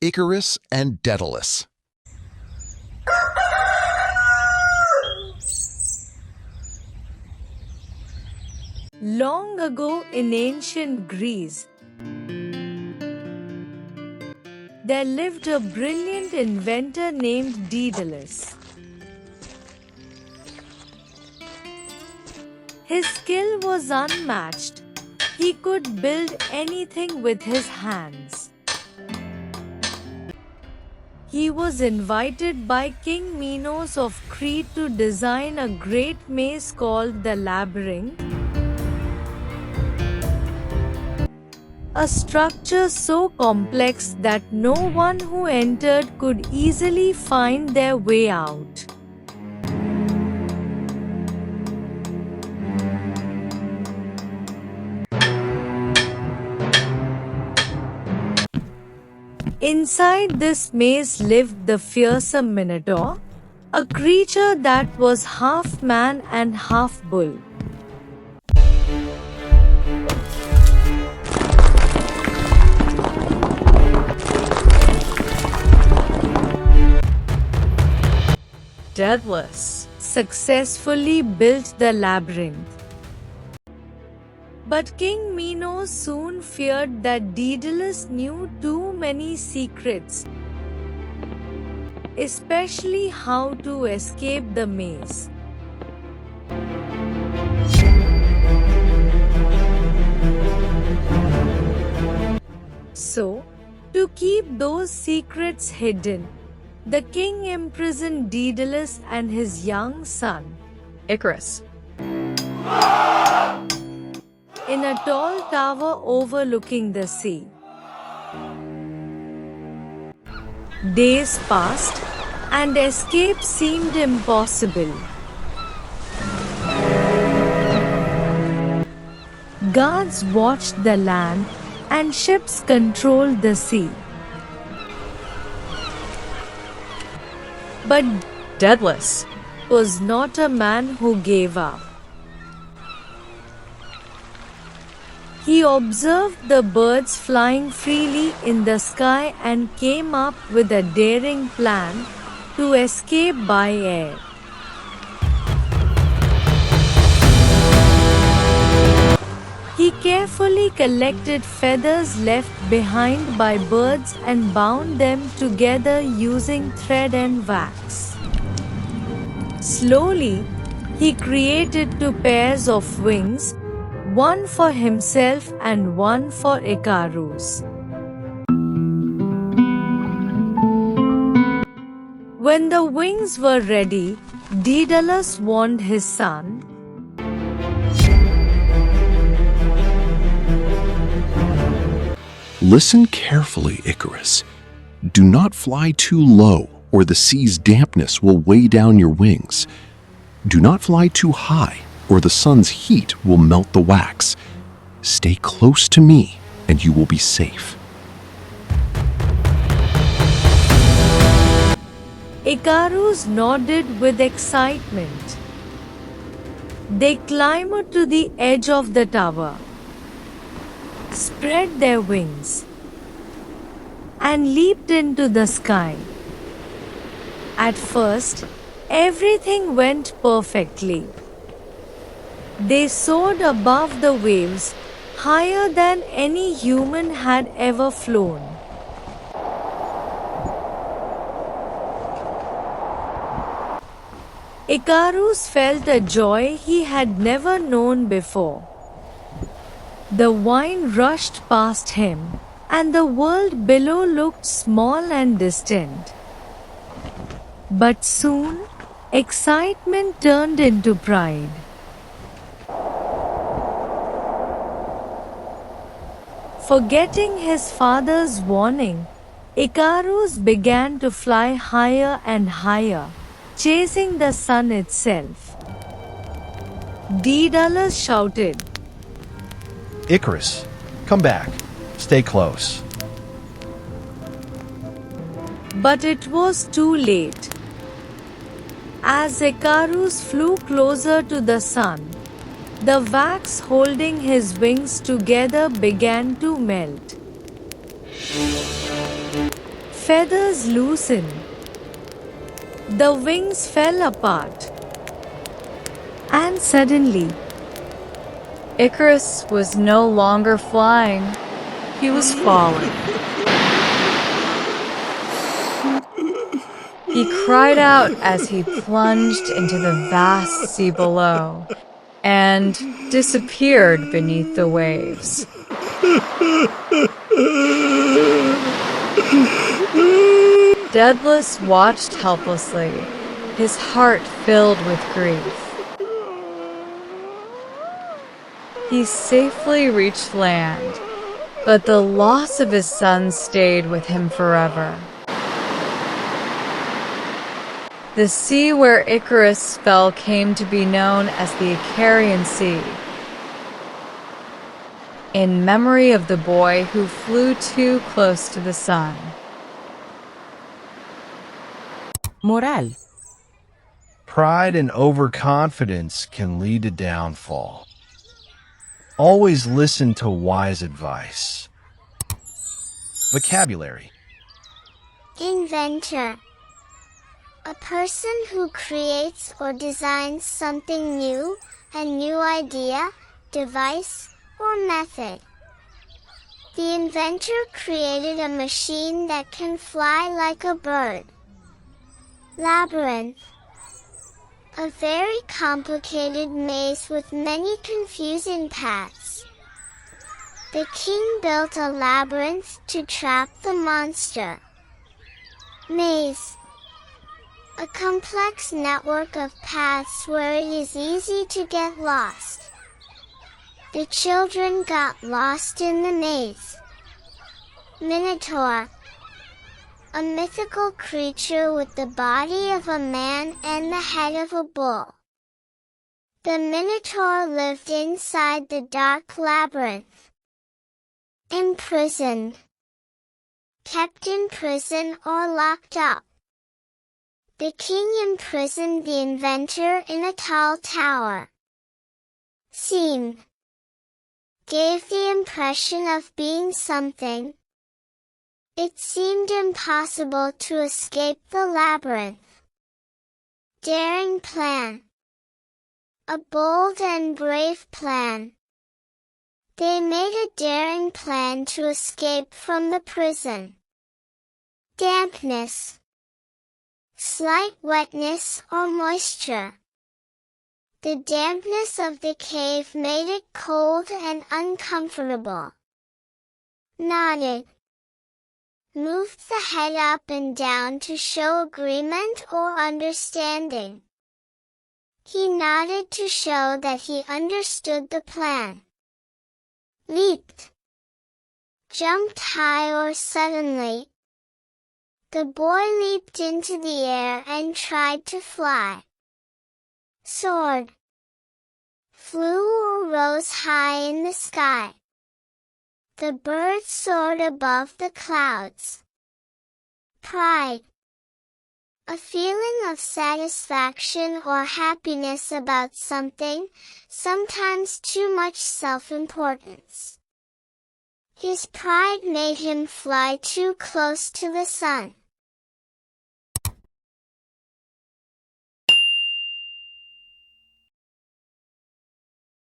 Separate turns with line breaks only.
Icarus and Daedalus.
Long ago in ancient Greece, there lived a brilliant inventor named Daedalus. His skill was unmatched. He could build anything with his hands. He was invited by King Minos of Crete to design a great maze called the Labyrinth, a structure so complex that no one who entered could easily find their way out. Inside this maze lived the fearsome Minotaur, a creature that was half man and half bull. Daedalus successfully built the labyrinth. But King Minos soon feared that Daedalus knew too many secrets, especially how to escape the maze. So, to keep those secrets hidden, the king imprisoned Daedalus and his young son,
Icarus,
in a tall tower overlooking the sea. Days passed, and escape seemed impossible. Guards watched the land, and ships controlled the sea. But
Daedalus
was not a man who gave up. He observed the birds flying freely in the sky and came up with a daring plan to escape by air. He carefully collected feathers left behind by birds and bound them together using thread and wax. Slowly, he created two pairs of wings, one for himself and one for Icarus. When the wings were ready, Daedalus warned his son,
Listen carefully, Icarus. Do not fly too low, or the sea's dampness will weigh down your wings. Do not fly too high, or the sun's heat will melt the wax. Stay close to me, and you will be safe.
Icarus nodded with excitement. They climbed to the edge of the tower, spread their wings, and leaped into the sky. At first, everything went perfectly. They soared above the waves, higher than any human had ever flown. Icarus felt a joy he had never known before. The wind rushed past him, and the world below looked small and distant. But soon, excitement turned into pride. Forgetting his father's warning, Icarus began to fly higher and higher, chasing the sun itself. Daedalus shouted,
Icarus, come back. Stay close.
But it was too late. As Icarus flew closer to the sun, The wax holding his wings together began to melt. Feathers loosened. The wings fell apart. And suddenly,
Icarus was no longer flying. He was falling. He cried out as he plunged into the vast sea below and disappeared beneath the waves. Daedalus watched helplessly, his heart filled with grief. He safely reached land, but the loss of his son stayed with him forever. The sea where Icarus fell came to be known as the Icarian Sea, in memory of the boy who flew too close to the sun.
Moral.
Pride and overconfidence can lead to downfall. Always listen to wise advice. Vocabulary.
Inventor. A person who creates or designs something new, a new idea, device, or method. The inventor created a machine that can fly like a bird. Labyrinth. A very complicated maze with many confusing paths. The king built a labyrinth to trap the monster. Maze. A complex network of paths where it is easy to get lost. The children got lost in the maze. Minotaur. A mythical creature with the body of a man and the head of a bull. The Minotaur lived inside the dark labyrinth. Imprisoned. Kept in prison or locked up. The king imprisoned the inventor in a tall tower. Seem. Gave the impression of being something. It seemed impossible to escape the labyrinth. Daring plan. A bold and brave plan. They made a daring plan to escape from the prison. Dampness. Slight wetness or moisture. The dampness of the cave made it cold and uncomfortable. Nodded. Moved the head up and down to show agreement or understanding. He nodded to show that he understood the plan. Leaped. Jumped high or suddenly. The boy leaped into the air and tried to fly. Soared. Flew or rose high in the sky. The bird soared above the clouds. Pride. A feeling of satisfaction or happiness about something, sometimes too much self-importance. His pride made him fly too close to the sun.